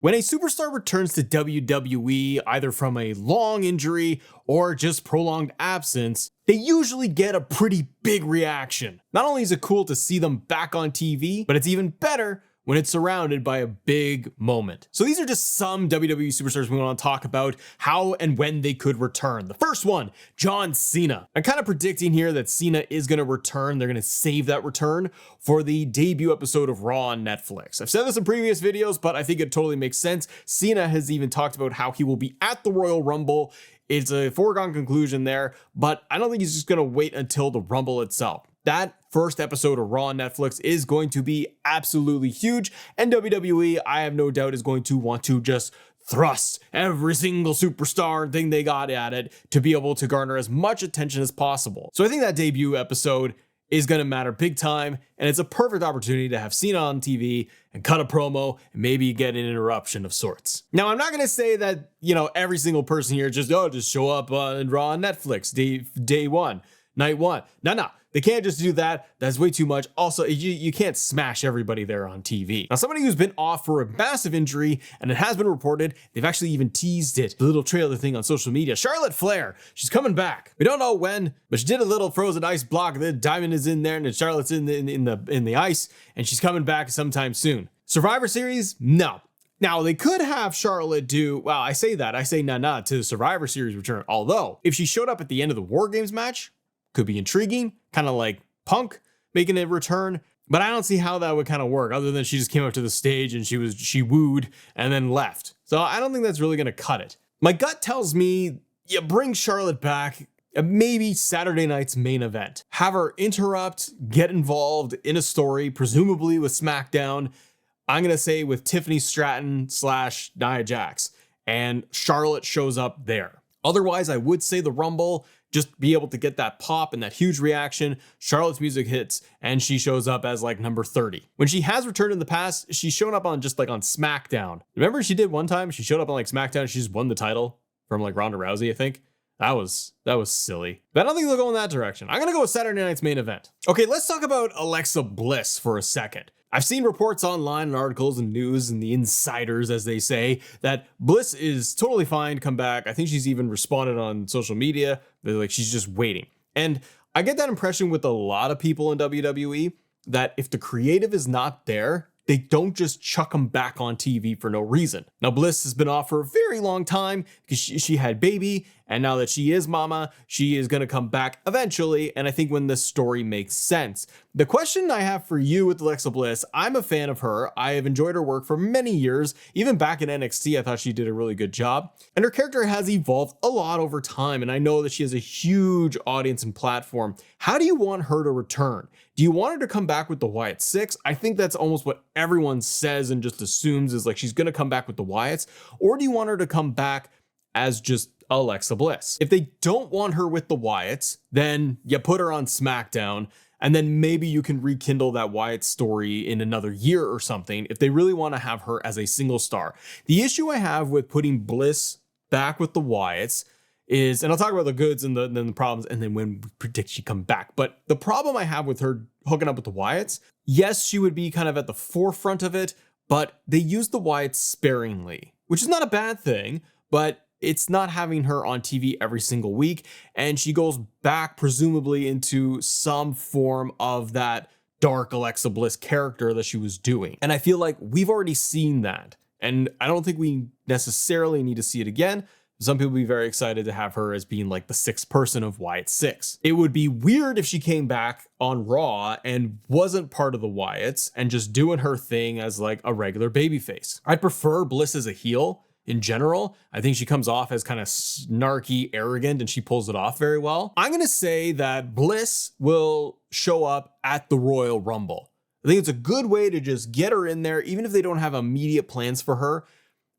When a superstar returns to WWE, either from a long injury or just prolonged absence, they usually get a pretty big reaction. Not only is it cool to see them back on TV, but it's even better when it's surrounded by a big moment. So these are just some WWE superstars we want to talk about how and when they could return. The first one, John Cena. I'm kind of predicting here that Cena is going to return. They're going to save that return for the debut episode of Raw on Netflix. I've said this in previous videos, but I think it totally makes sense. Cena has even talked about how he will be at the Royal Rumble. It's a foregone conclusion there, but I don't think he's just going to wait until the Rumble itself. That first episode of Raw on Netflix is going to be absolutely huge, and WWE, I have no doubt, is going to want to just thrust every single superstar thing they got at it to be able to garner as much attention as possible. So I think that debut episode is going to matter big time, and it's a perfect opportunity to have Cena on TV and cut a promo and maybe get an interruption of sorts. Now, I'm not going to say that, every single person here just show up on Raw on Netflix day one, night one. No. They can't just do that. That's way too much. Also, you can't smash everybody there on TV. Now, somebody who's been off for a massive injury, and it has been reported, they've actually even teased it, the little trailer thing on social media. Charlotte Flair, she's coming back. We don't know when, but she did a little frozen ice block. The diamond is in there, and Charlotte's in the ice, and she's coming back sometime soon. Survivor Series? No. Now, they could have Charlotte do, I say nah to the Survivor Series return. Although, if she showed up at the end of the War Games match, could be intriguing, kind of like Punk making a return, but I don't see how that would kind of work other than she just came up to the stage and she wooed and then left. So I don't think that's really going to cut it. My gut tells me you bring Charlotte back, maybe Saturday night's main event. Have her interrupt, get involved in a story, presumably with SmackDown. I'm going to say with Tiffany Stratton / Nia Jax, and Charlotte shows up there. Otherwise, I would say the Rumble, just be able to get that pop and that huge reaction. Charlotte's music hits and she shows up as like number 30. When she has returned in the past, she's shown up on just like on SmackDown. Remember she did one time? She showed up on like SmackDown. She just won the title from like Ronda Rousey, I think. That was silly. But I don't think they'll go in that direction. I'm going to go with Saturday night's main event. Okay, let's talk about Alexa Bliss for a second. I've seen reports online and articles and news and the insiders, as they say, that Bliss is totally fine to come back. I think she's even responded on social media. They're like, she's just waiting. And I get that impression with a lot of people in WWE that if the creative is not there, they don't just chuck them back on TV for no reason. Now, Bliss has been off for a very long time because she had baby, and now that she is mama, she is going to come back eventually, and I think when this story makes sense. The question I have for you with Alexa Bliss, I'm a fan of her. I have enjoyed her work for many years. Even back in NXT, I thought she did a really good job. And her character has evolved a lot over time, and I know that she has a huge audience and platform. How do you want her to return? Do you want her to come back with the Wyatt Six? I think that's almost what everyone says and just assumes is like she's going to come back with the Wyatts. Or do you want her to come back as just Alexa Bliss? If they don't want her with the Wyatts, then you put her on SmackDown, and then maybe you can rekindle that Wyatt story in another year or something if they really want to have her as a single star. The issue I have with putting Bliss back with the Wyatts is, and I'll talk about the goods and then the problems, and then when we predict she come back. But the problem I have with her hooking up with the Wyatts, yes, she would be kind of at the forefront of it, but they use the Wyatts sparingly, which is not a bad thing, but it's not having her on TV every single week. And she goes back presumably into some form of that dark Alexa Bliss character that she was doing. And I feel like we've already seen that. And I don't think we necessarily need to see it again. Some people would be very excited to have her as being like the sixth person of Wyatt Six. It would be weird if she came back on Raw and wasn't part of the Wyatts and just doing her thing as like a regular babyface. I'd prefer Bliss as a heel in general. I think she comes off as kind of snarky, arrogant, and she pulls it off very well. I'm going to say that Bliss will show up at the Royal Rumble. I think it's a good way to just get her in there, even if they don't have immediate plans for her,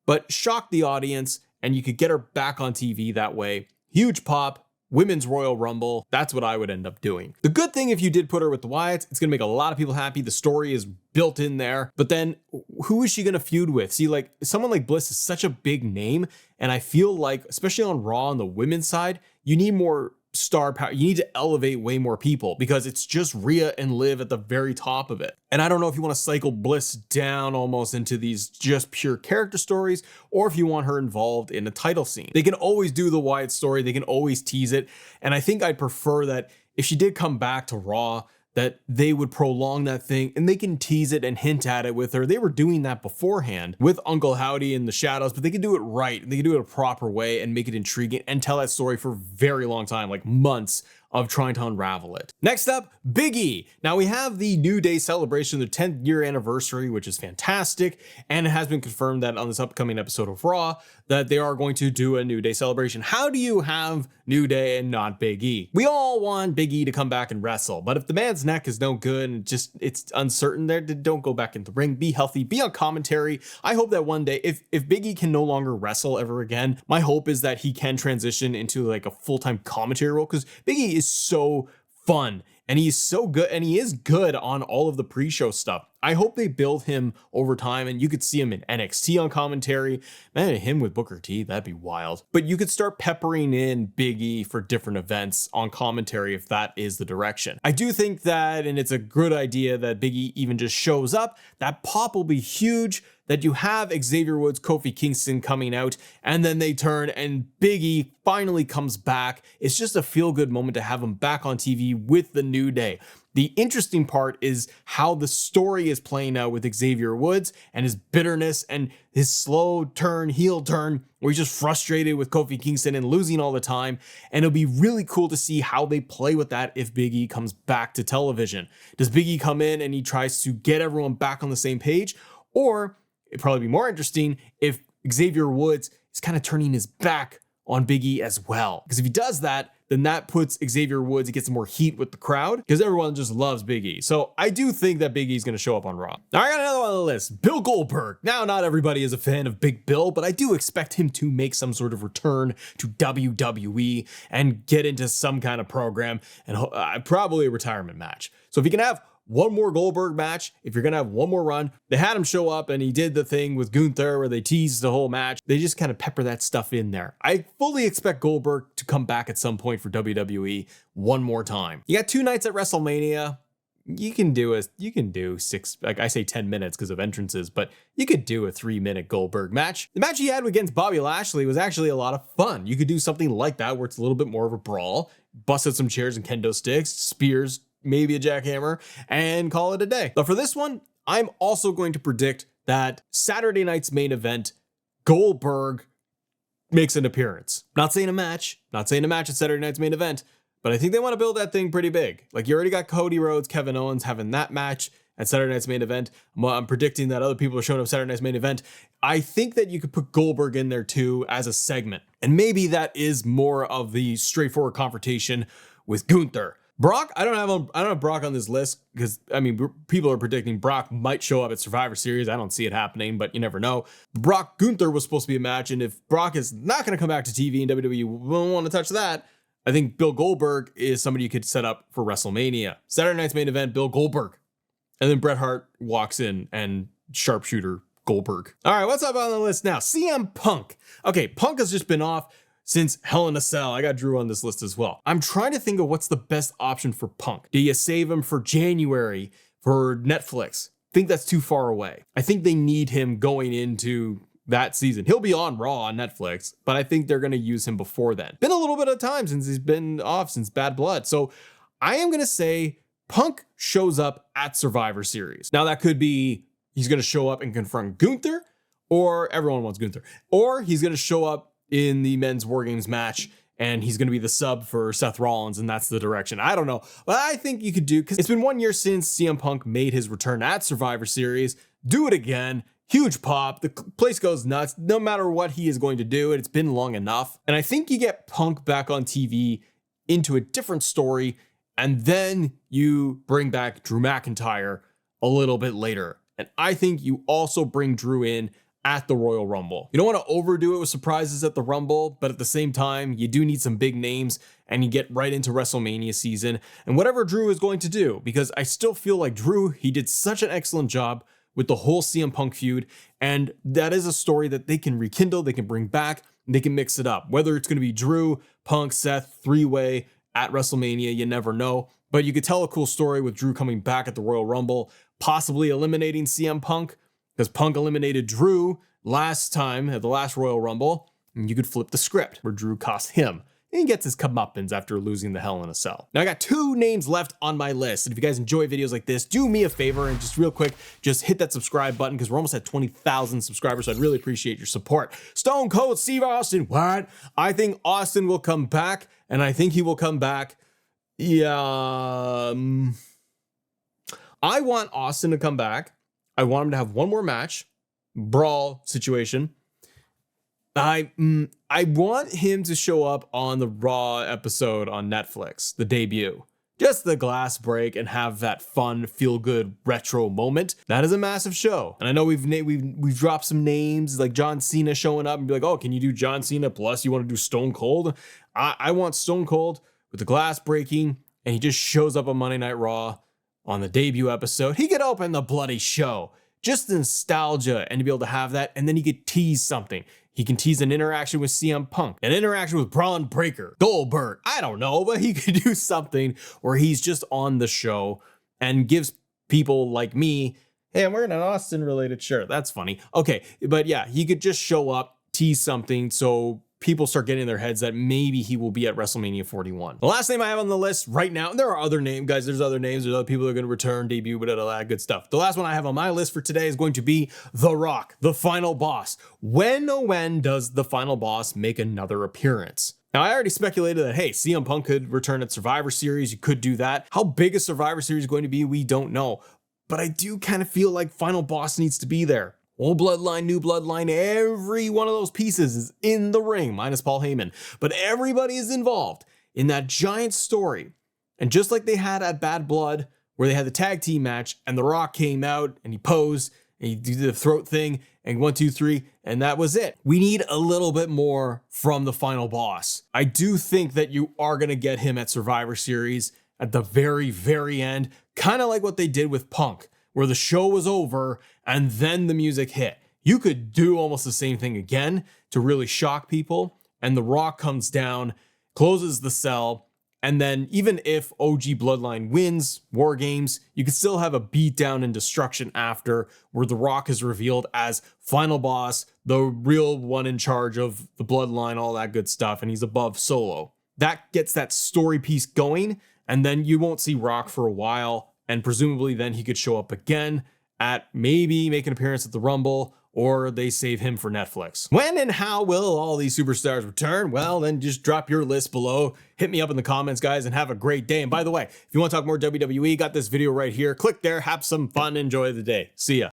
but shock the audience, and you could get her back on TV that way. Huge pop, Women's Royal Rumble. That's what I would end up doing. The good thing, if you did put her with the Wyatts, it's going to make a lot of people happy. The story is built in there. But then who is she going to feud with? See, like someone like Bliss is such a big name. And I feel like, especially on Raw on the women's side, you need more star power. You need to elevate way more people because it's just Rhea and Liv at the very top of it. And I don't know if you want to cycle Bliss down almost into these just pure character stories, or if you want her involved in a title scene. They can always do the Wyatt story. They can always tease it. And I think I'd prefer that if she did come back to Raw, that they would prolong that thing and they can tease it and hint at it with her. They were doing that beforehand with Uncle Howdy in the shadows, but they can do it right. They can do it a proper way and make it intriguing and tell that story for a very long time, like months of trying to unravel it. Next up, Big E. Now we have the New Day celebration, their 10th year anniversary, which is fantastic. And it has been confirmed that on this upcoming episode of Raw, that they are going to do a New Day celebration. How do you have New Day and not Big E? We all want Big E to come back and wrestle, but if the man's neck is no good and it's uncertain there, don't go back in the ring, be healthy, be on commentary. I hope that one day, if Big E can no longer wrestle ever again, my hope is that he can transition into like a full-time commentary role, because Big E is so fun and he's so good, and he is good on all of the pre-show stuff. I hope they build him over time, and you could see him in NXT on commentary. Man, him with Booker T, that'd be wild. But you could start peppering in Big E for different events on commentary if that is the direction. I do think that, and it's a good idea that Big E even just shows up, that pop will be huge, that you have Xavier Woods, Kofi Kingston coming out, and then they turn and Big E finally comes back. It's just a feel-good moment to have him back on TV with the New Day. The interesting part is how the story is playing out with Xavier Woods and his bitterness and his slow turn, heel turn, where he's just frustrated with Kofi Kingston and losing all the time. And it'll be really cool to see how they play with that if Big E comes back to television. Does Big E come in and he tries to get everyone back on the same page? Or it'd probably be more interesting if Xavier Woods is kind of turning his back on Big E as well. Because if he does that, then that puts Xavier Woods, he gets more heat with the crowd because everyone just loves Big E. So I do think that Big E is going to show up on Raw. Now I got another one on the list, Bill Goldberg. Now, not everybody is a fan of Big Bill, but I do expect him to make some sort of return to WWE and get into some kind of program and probably a retirement match. So if he can have one more Goldberg match, if you're going to have one more run, they had him show up and he did the thing with Gunther where they teased the whole match. They just kind of pepper that stuff in there. I fully expect Goldberg to come back at some point for WWE one more time. You got 2 nights at WrestleMania. You can do 6, like I say 10 minutes because of entrances, but you could do a 3-minute Goldberg match. The match he had against Bobby Lashley was actually a lot of fun. You could do something like that where it's a little bit more of a brawl, busted some chairs and kendo sticks, spears, maybe a jackhammer, and call it a day. But for this one, I'm also going to predict that Saturday night's main event, Goldberg makes an appearance. Not saying a match at Saturday night's main event, but I think they want to build that thing pretty big. Like you already got Cody Rhodes, Kevin Owens having that match at Saturday night's main event. I'm predicting that other people are showing up Saturday night's main event. I think that you could put Goldberg in there too as a segment. And maybe that is more of the straightforward confrontation with Gunther. Brock, I don't have Brock on this list because, I mean, people are predicting Brock might show up at Survivor Series. I don't see it happening, but you never know. Brock Gunther was supposed to be a match, and if Brock is not going to come back to TV and WWE won't want to touch that, I think Bill Goldberg is somebody you could set up for WrestleMania. Saturday night's main event, Bill Goldberg. And then Bret Hart walks in and sharpshooter Goldberg. All right, what's up on the list now? CM Punk. Okay, Punk has just been off since Hell in a Cell. I got Drew on this list as well. I'm trying to think of what's the best option for Punk. Do you save him for January for Netflix? I think that's too far away. I think they need him going into that season. He'll be on Raw on Netflix, but I think they're going to use him before then. Been a little bit of time since he's been off since Bad Blood. So I am going to say Punk shows up at Survivor Series. Now that could be he's going to show up and confront Gunther, or everyone wants Gunther, or he's going to show up in the men's War Games match, and he's going to be the sub for Seth Rollins, and that's the direction. I don't know, but I think you could do, because it's been 1 year since CM Punk made his return at Survivor Series. Do it again. Huge pop. The place goes nuts, no matter what he is going to do. It's been long enough. And I think you get Punk back on TV into a different story, and then you bring back Drew McIntyre a little bit later. And I think you also bring Drew in at the Royal Rumble. You don't want to overdo it with surprises at the Rumble, but at the same time, you do need some big names, and you get right into WrestleMania season and whatever Drew is going to do, because I still feel like Drew, he did such an excellent job with the whole CM Punk feud, and that is a story that they can rekindle, they can bring back, and they can mix it up. Whether it's going to be Drew, Punk, Seth, 3-way, at WrestleMania. You never know. But you could tell a cool story with Drew coming back at the Royal Rumble, possibly eliminating CM Punk, because Punk eliminated Drew last time at the last Royal Rumble. And you could flip the script where Drew cost him and gets his comeuppance after losing the Hell in a Cell. Now I got 2 names left on my list. And if you guys enjoy videos like this, do me a favor and just real quick, just hit that subscribe button because we're almost at 20,000 subscribers. So I'd really appreciate your support. Stone Cold Steve Austin. What? I think Austin will come back, and I think he will come back. Yeah. I want Austin to come back. I want him to have one more match, brawl situation. I want him to show up on the Raw episode on Netflix, the debut. Just the glass break and have that fun, feel-good retro moment. That is a massive show. And I know we've dropped some names like John Cena showing up and be like, oh, can you do John Cena plus you want to do Stone Cold? I want Stone Cold with the glass breaking, and he just shows up on Monday Night Raw on the debut episode. He could open the bloody show. Just the nostalgia and to be able to have that, and then he could tease something. He can tease an interaction with CM Punk, an interaction with Braun Breaker, Goldberg, I don't know, but he could do something where he's just on the show and gives people like me, hey, I'm wearing an Austin related shirt. That's funny. Okay, but yeah, he could just show up, tease something, so people start getting in their heads that maybe he will be at WrestleMania 41. The last name I have on the list right now, and there are other names, guys, there's other names, there's other people that are going to return, debut, but all that good stuff. The last one I have on my list for today is going to be The Rock, the final boss. When does the final boss make another appearance? Now, I already speculated that, hey, CM Punk could return at Survivor Series. You could do that. How big a Survivor Series is going to be, we don't know. But I do kind of feel like final boss needs to be there. Old bloodline, new bloodline, every one of those pieces is in the ring, minus Paul Heyman. But everybody is involved in that giant story. And just like they had at Bad Blood, where they had the tag team match, and The Rock came out and he posed, and he did the throat thing, and 1, 2, 3, and that was it. We need a little bit more from the final boss. I do think that you are going to get him at Survivor Series at the very, very end, kind of like what they did with Punk, where the show was over and then the music hit. You could do almost the same thing again to really shock people, and The Rock comes down, closes the cell, and then even if OG Bloodline wins War Games, you could still have a beatdown and destruction after, where The Rock is revealed as final boss, the real one in charge of the Bloodline, all that good stuff, and he's above Solo. That gets that story piece going, and then you won't see Rock for a while, and presumably then he could show up again at maybe make an appearance at the Rumble, or they save him for Netflix. When and how will all these superstars return? Well, then just drop your list below. Hit me up in the comments, guys, and have a great day. And by the way, if you want to talk more WWE, got this video right here. Click there, have some fun, enjoy the day. See ya.